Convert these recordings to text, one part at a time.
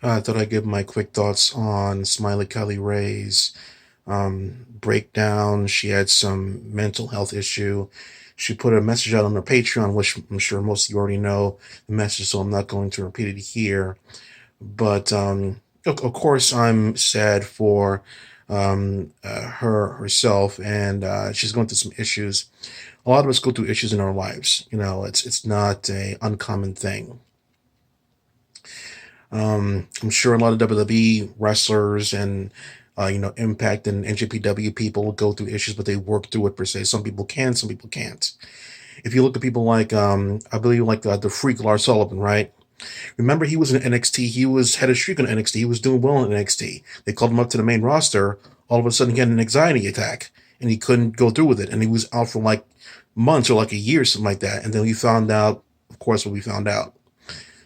I thought I'd give my quick thoughts on Smiley Kylie Ray's breakdown. She had some mental health issue. She put a message out on her Patreon, which I'm sure most of you already know the message, so I'm not going to repeat it here. But of course, I'm sad for her herself, and she's going through some issues. A lot of us go through issues in our lives. It's not a uncommon thing. I'm sure a lot of WWE wrestlers and Impact and NJPW people go through issues, but they work through it per se. Some people can, some people can't. If you look at people like I believe like the Freak Lars Sullivan, right? Remember he was in NXT. He was had a streak in NXT. He was doing well in NXT. They called him up to the main roster. All of a sudden, he had an anxiety attack, and he couldn't go through with it, and he was out for like months or like a year, something like that. And then we found out, of course, what we found out.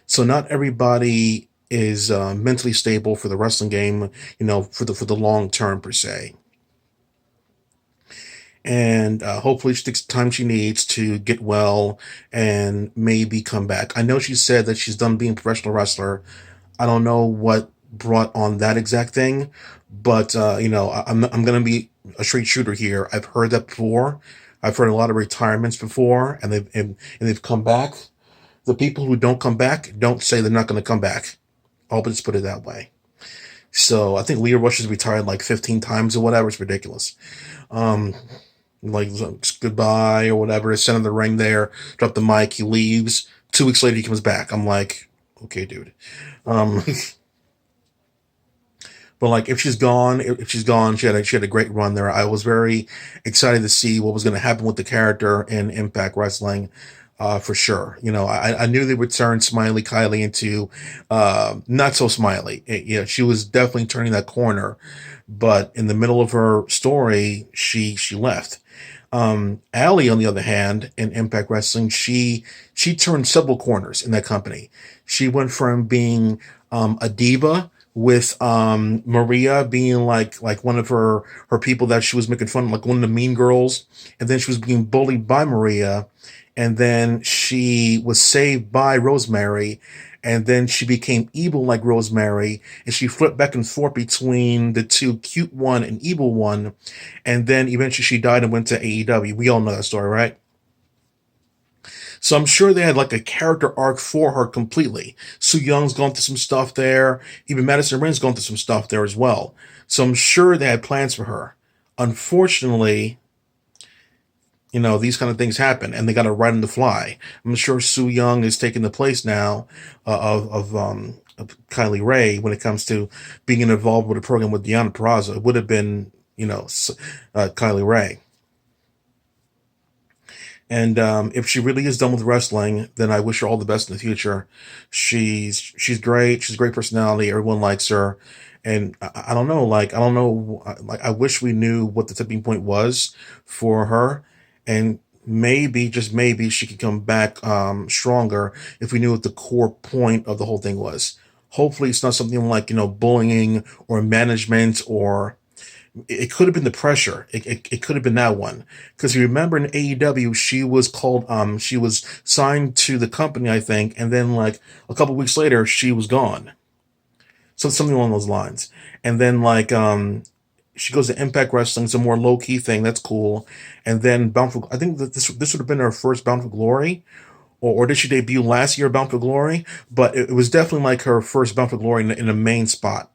So not everybody is mentally stable for the wrestling game, for the long term per se. And hopefully she takes the time she needs to get well and maybe come back. I know she said that she's done being a professional wrestler. I don't know what brought on that exact thing, but I'm gonna be a straight shooter here. I've heard that before. I've heard a lot of retirements before, and they've come back. The people who don't come back don't say they're not going to come back. I'll just put it that way. So I think Leah Rush has retired like 15 times or whatever. It's ridiculous. Um, like goodbye or whatever. Send him the ring there. Drop the mic. He leaves. 2 weeks later, he comes back. I'm like, okay, dude. Um, but like, if she's gone, she had a great run there. I was very excited to see what was going to happen with the character in Impact Wrestling. For sure. I knew they would turn Smiley Kylie into not so Smiley. She was definitely turning that corner, but in the middle of her story, she left. Allie, on the other hand, in Impact Wrestling, she turned several corners in that company. She went from being a diva with Maria being like one of her people that she was making fun of, like one of the mean girls, and then she was being bullied by Maria, and then she was saved by Rosemary, and then she became evil like Rosemary, and she flipped back and forth between the two, cute one and evil one, and then eventually she died and went to AEW. We all know that story, right? So I'm sure they had like a character arc for her completely. Sue Young's gone through some stuff there. Even Madison Rain's gone through some stuff there as well. So I'm sure they had plans for her. Unfortunately, these kind of things happen, and they got to ride on the fly. I'm sure Sue Young is taking the place now of Kylie Ray when it comes to being involved with a program with Deanna Peraza. It would have been, Kylie Ray. And if she really is done with wrestling, then I wish her all the best in the future. She's great. She's a great personality. Everyone likes her. And I don't know, like I don't know, like I wish we knew what the tipping point was for her, and maybe just maybe she could come back stronger if we knew what the core point of the whole thing was. Hopefully, it's not something like bullying or management, or it could have been the pressure. It could have been that one. Because you remember in AEW, she was signed to the company, I think, and then like a couple weeks later, she was gone. So something along those lines. And then like she goes to Impact Wrestling, it's a more low key thing. That's cool. And then Bound for, I think that this would have been her first Bound for Glory, or did she debut last year Bound for Glory? But it was definitely like her first Bound for Glory in a main spot.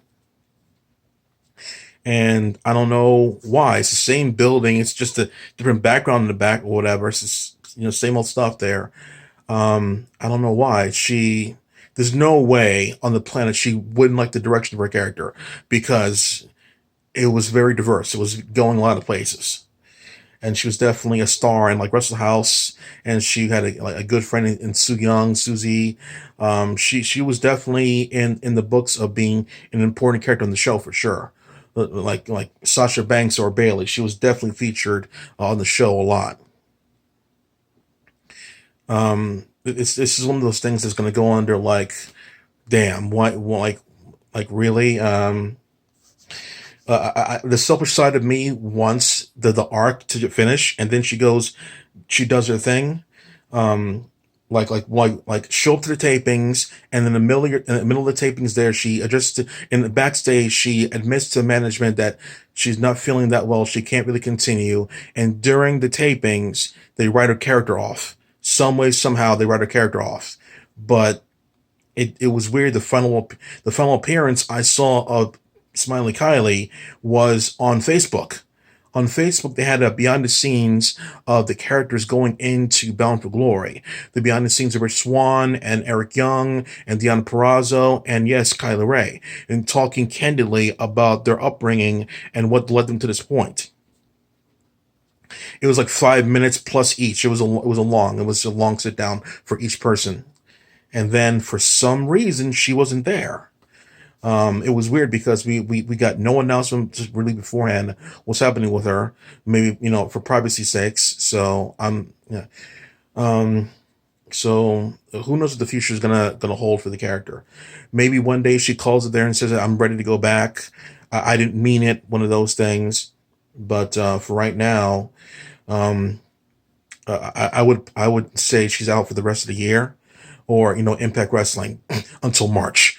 And I don't know why. It's the same building. It's just a different background in the back or whatever. It's just, same old stuff there. I don't know why there's no way on the planet she wouldn't like the direction of her character, because it was very diverse. It was going a lot of places. And she was definitely a star in like Wrestle House, and she had a good friend in Sue Young, Susie. She was definitely in the books of being an important character on the show for sure. Like Sasha Banks or Bailey, she was definitely featured on the show a lot. This is one of those things that's going to go under like, damn, like really. The selfish side of me wants the arc to finish, and then she does her thing. Um, like show up to the tapings, and in in the middle of the tapings, there she addresses in the backstage. She admits to management that she's not feeling that well. She can't really continue, and during the tapings, they write her character off. Some way, somehow, they write her character off. But it was weird. The final appearance I saw of Smiley Kylie was on Facebook. On Facebook, they had a behind the scenes of the characters going into Bound for Glory. The behind the scenes of Rich Swan and Eric Young and Deanna Perrazzo and yes, Kylie Ray, and talking candidly about their upbringing and what led them to this point. It was like 5 minutes plus each. It was a long sit down for each person. And then for some reason she wasn't there. It was weird because we got no announcement just really beforehand what's happening with her. Maybe for privacy sakes. So yeah. Um, so who knows what the future is gonna hold for the character? Maybe one day she calls it there and says, "I'm ready to go back. I didn't mean it." One of those things. But for right now, um, I would say she's out for the rest of the year, or Impact Wrestling until March.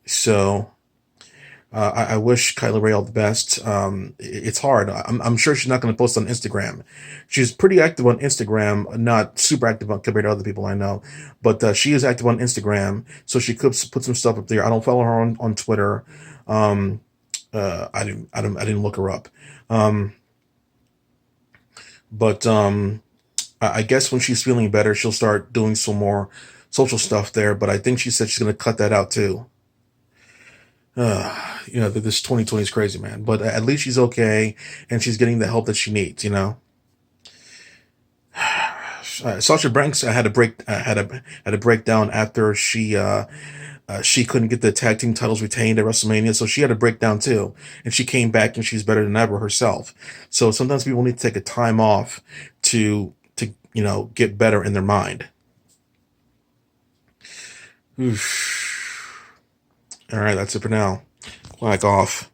So I wish Kylie Ray all the best. It's hard. I'm sure she's not going to post on Instagram. She's pretty active on Instagram, not super active compared to other people I know, but she is active on Instagram, so she could put some stuff up there. I don't follow her on Twitter. Um, I didn't look her up. Um, but I guess when she's feeling better, she'll start doing some more social stuff there. But I think she said she's going to cut that out too. This 2020 is crazy, man. But at least she's okay, and she's getting the help that she needs. Sasha Banks had a breakdown after she couldn't get the tag team titles retained at WrestleMania, so she had a breakdown too, and she came back and she's better than ever herself. So sometimes people need to take a time off to get better in their mind. Oof. All right, that's it for now. Quack off.